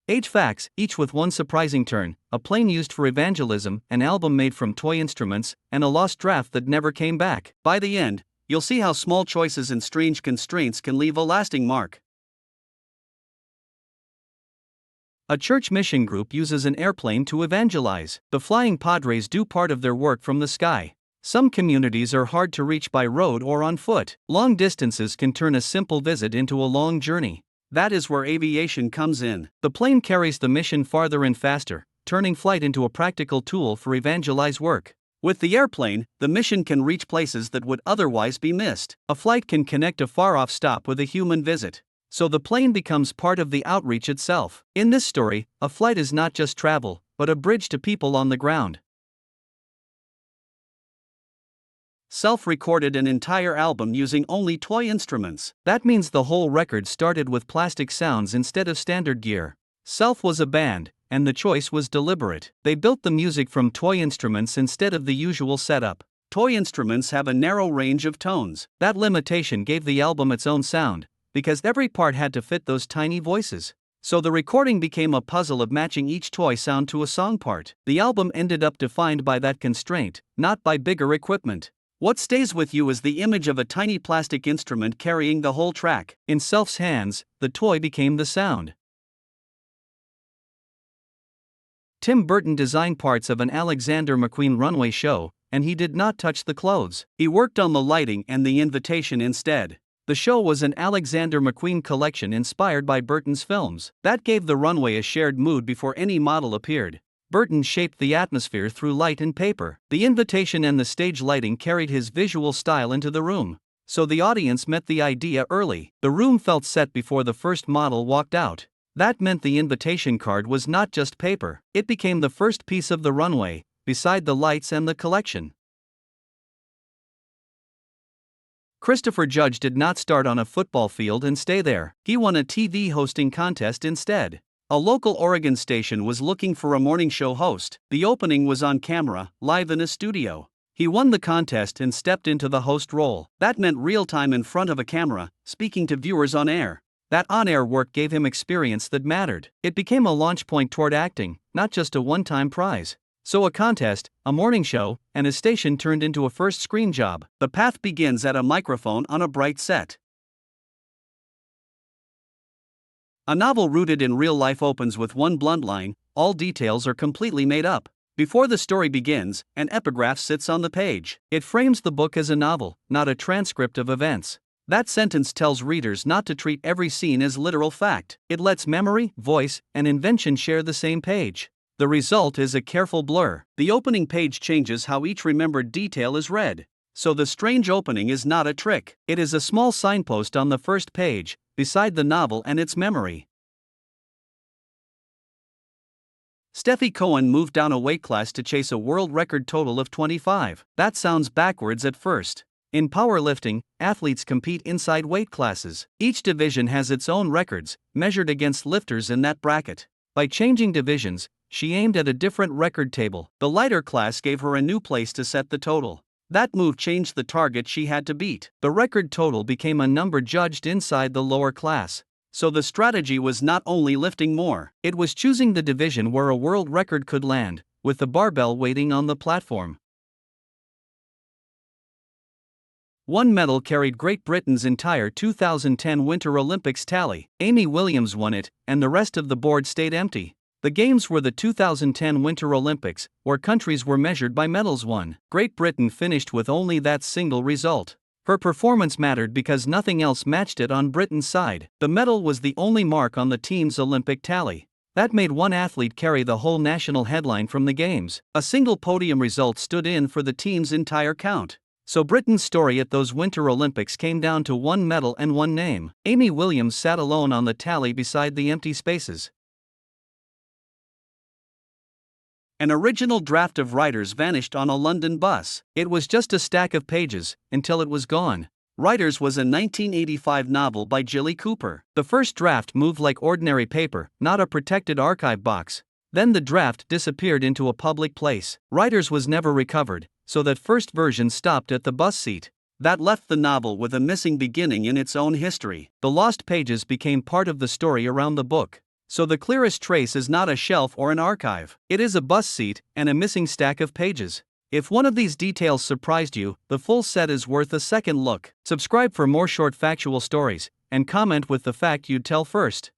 8 facts, each with one surprising turn: a plane used for evangelism, an album made from toy instruments, and a lost draft that never came back. By the end, you'll see how small choices and strange constraints can leave a lasting mark. A church mission group uses an airplane to evangelize. The Flying Padres do part of their work from the sky. Some communities are hard to reach by road or on foot. Long distances can turn a simple visit into a long journey. That is where aviation comes in. The plane carries the mission farther and faster, turning flight into a practical tool for evangelize work. With the airplane, the mission can reach places that would otherwise be missed. A flight can connect a far-off stop with a human visit, so the plane becomes part of the outreach itself. In this story, a flight is not just travel, but a bridge to people on the ground. Self-recorded an entire album using only toy instruments. That means the whole record started with plastic sounds instead of standard gear. Self was a band, and the choice was deliberate. They built the music from toy instruments instead of the usual setup. Toy instruments have a narrow range of tones. That limitation gave the album its own sound, because every part had to fit those tiny voices. So the recording became a puzzle of matching each toy sound to a song part. The album ended up defined by that constraint, not by bigger equipment. What stays with you is the image of a tiny plastic instrument carrying the whole track. In Self's hands, the toy became the sound. Tim Burton designed parts of an Alexander McQueen runway show, and he did not touch the clothes. He worked on the lighting and the invitation instead. The show was an Alexander McQueen collection inspired by Burton's films. That gave the runway a shared mood before any model appeared. Burton shaped the atmosphere through light and paper. The invitation and the stage lighting carried his visual style into the room, so the audience met the idea early. The room felt set before the first model walked out. That meant the invitation card was not just paper, it became the first piece of the runway, beside the lights and the collection. Christopher Judge did not start on a football field and stay there. He won a TV hosting contest instead. A local Oregon station was looking for a morning show host. The opening was on camera, live in a studio. He won the contest and stepped into the host role. That meant real time in front of a camera, speaking to viewers on air. That on-air work gave him experience that mattered. It became a launch point toward acting, not just a one-time prize. So a contest, a morning show, and a station turned into a first screen job. The path begins at a microphone on a bright set. A novel rooted in real life opens with one blunt line: all details are completely made up. Before the story begins, an epigraph sits on the page. It frames the book as a novel, not a transcript of events. That sentence tells readers not to treat every scene as literal fact. It lets memory, voice, and invention share the same page. The result is a careful blur. The opening page changes how each remembered detail is read. So the strange opening is not a trick. It is a small signpost on the first page, beside the novel and its memory. Steffi Cohen moved down a weight class to chase a world record total of 25. That sounds backwards at first. In powerlifting, athletes compete inside weight classes. Each division has its own records, measured against lifters in that bracket. By changing divisions, she aimed at a different record table. The lighter class gave her a new place to set the total. That move changed the target she had to beat. The record total became a number judged inside the lower class. So the strategy was not only lifting more, it was choosing the division where a world record could land, with the barbell waiting on the platform. One medal carried Great Britain's entire 2010 Winter Olympics tally. Amy Williams won it, and the rest of the board stayed empty. The Games were the 2010 Winter Olympics, where countries were measured by medals won. Great Britain finished with only that single result. Her performance mattered because nothing else matched it on Britain's side. The medal was the only mark on the team's Olympic tally. That made one athlete carry the whole national headline from the Games. A single podium result stood in for the team's entire count. So Britain's story at those Winter Olympics came down to one medal and one name. Amy Williams sat alone on the tally beside the empty spaces. An original draft of Riders vanished on a London bus. It was just a stack of pages, until it was gone. Riders was a 1985 novel by Jilly Cooper. The first draft moved like ordinary paper, not a protected archive box. Then the draft disappeared into a public place. Riders was never recovered, so that first version stopped at the bus seat. That left the novel with a missing beginning in its own history. The lost pages became part of the story around the book. So the clearest trace is not a shelf or an archive. It is a bus seat and a missing stack of pages. If one of these details surprised you, the full set is worth a second look. Subscribe for more short factual stories, and comment with the fact you'd tell first.